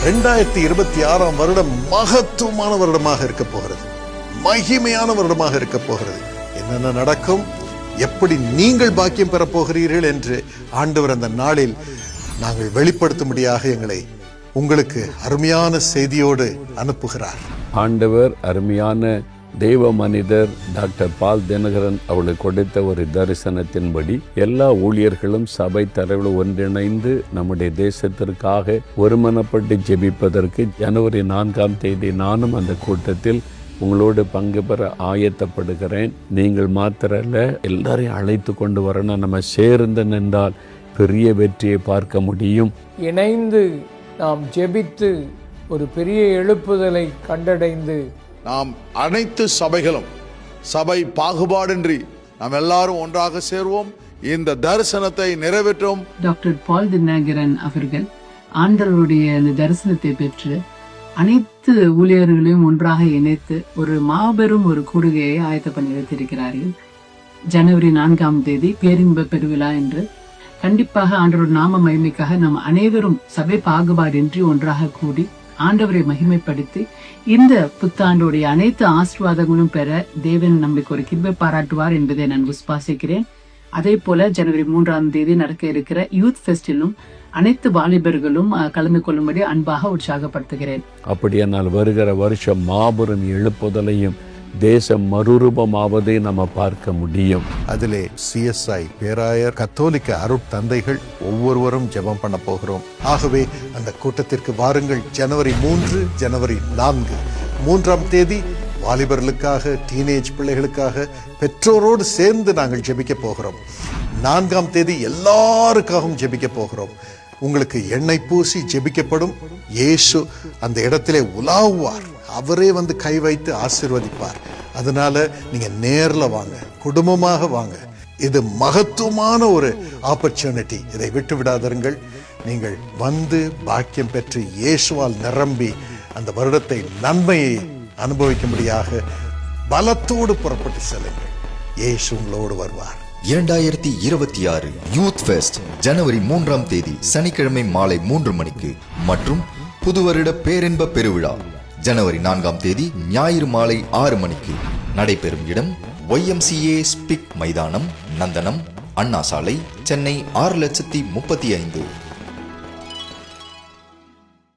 2026 வருடம் மகத்துவமான வருடமாக இருக்க போகிறது, மகிமையான வருடமாக இருக்க போகிறது. என்னென்ன நடக்கும், எப்படி நீங்கள் பாக்கியம் பெற போகிறீர்கள் என்று ஆண்டவர் அந்த நாளில் நாங்கள் வெளிப்படுத்தும்படியாக எங்களை உங்களுக்கு அருமையான செய்தியோடு அனுப்புகிறார். ஆண்டவர் அருமையான தெய்வ மனிதர் டாக்டர் பால் தினகரன் அவளுக்கு கொடுத்த ஒரு தரிசனத்தின்படி எல்லா ஊழியர்களும் சபை தலைவர்கள் ஒன்றிணைந்து நம்முடைய தேசத்திற்காக ஒருமனப்பட்டு ஜெபிப்பதற்கு ஜனவரி 4ஆம் தேதி நானும் அந்த கூட்டத்தில் உங்களோடு பங்கு பெற ஆயத்தப்படுகிறேன். நீங்கள் மாத்திரல்ல, எல்லாரையும் அழைத்து கொண்டு வரணும். நம்ம சேர்ந்து நின்றால் பெரிய வெற்றியை பார்க்க முடியும். இணைந்து நாம் ஜெபித்து ஒரு பெரிய எழுப்புதலை கண்டடைந்து நாம் அனைத்து சபைகளும் சபை பாகுபாடின்றி நாம் எல்லாரும் ஒன்றாக சேர்வோம், இந்த தரிசனத்தை நிறைவேற்றும். டாக்டர் பால் தினகரன் அவர்கள் ஆண்டவருடைய அந்த தரிசனத்தை பெற்று அனைத்து ஊழியர்களையும் ஒன்றாக இணைத்து ஒரு மாபெரும் ஒரு கூடுகையை ஆயத்த பண்ணி வைத்திருக்கிறார்கள். ஜனவரி 4ஆம் தேதி பேரின்ப பெருவிழா என்று கண்டிப்பாக ஆண்டவர் நாம மகிமைக்காக நாம் அனைவரும் சபை பாகுபாடின்றி ஒன்றாக கூடி ஆண்டவரை மகிமைப்படுத்தி இந்த புத்தாண்டுடைய அனைத்து ஆசீர்வாதங்களும் பெற தேவன் நம்மளுக்கு ஒரு கிருபை பாராட்டுவார் என்பதை நான் விசுவாசிக்கிறேன். அதே போல ஜனவரி 3ஆம் தேதி நடக்க இருக்கிற யூத் ஃபெஸ்டிலும் அனைத்து வாலிபர்களும் கலந்து கொள்ளும்படி அன்பாக உற்சாகப்படுத்துகிறேன். அப்படியானால் வருகிற வருஷம் மாபெரும் எழுப்புதலையும் தேசம் மறுரூபமாவதை நம்ம பார்க்க முடியும். அதிலே CSI பேராயர் கத்தோலிக்க அருட்தந்தைகள் ஒவ்வொருவரும் ஜெபம் பண்ண போகிறோம். ஆகவே அந்த கூட்டத்திற்கு வாருங்கள். ஜனவரி 3, ஜனவரி 4, 3ஆம் தேதி வாலிபர்களுக்காக, டீனேஜ் பிள்ளைகளுக்காக பெற்றோரோடு சேர்ந்து நாங்கள் ஜெபிக்க போகிறோம். 4ஆம் தேதி எல்லாருக்காகவும் ஜெபிக்க போகிறோம். உங்களுக்கு எண்ணெய் பூசி ஜெபிக்கப்படும். இயேசு அந்த இடத்திலே உலாவுவார். அவரே வந்து கை வைத்து ஆசீர்வதிப்பார். அதனால நீங்க நேர்ல வாங்க, குடும்பமாக வாங்க. இது மகத்துவமான ஒரு ஆப்பர்ச்சுனிட்டி. இதை விட்டு விடாதீர்கள். நீங்கள் வந்து பாக்கியம் பெற்று இயேசுவால் நிரம்பி அந்த வருடத்தை நன்மையை அனுபவிக்கும்படியாக பலத்தோடு புறப்பட்டு செல்லுங்கள். இயேசு உங்களோடு வருவார். 2026 யூத் ஃபெஸ்ட் ஜனவரி 3ஆம் தேதி சனிக்கிழமை மாலை 3 மணிக்கு மற்றும் புதுவருட பேரின்ப பெருவிழா ஜனவரி 4ஆம் தேதி ஞாயிறு மாலை 6 மணிக்கு நடைபெறும் இடம் YMCA ஸ்பிக் மைதானம், நந்தனம், அண்ணா சாலை, சென்னை 6,35,000.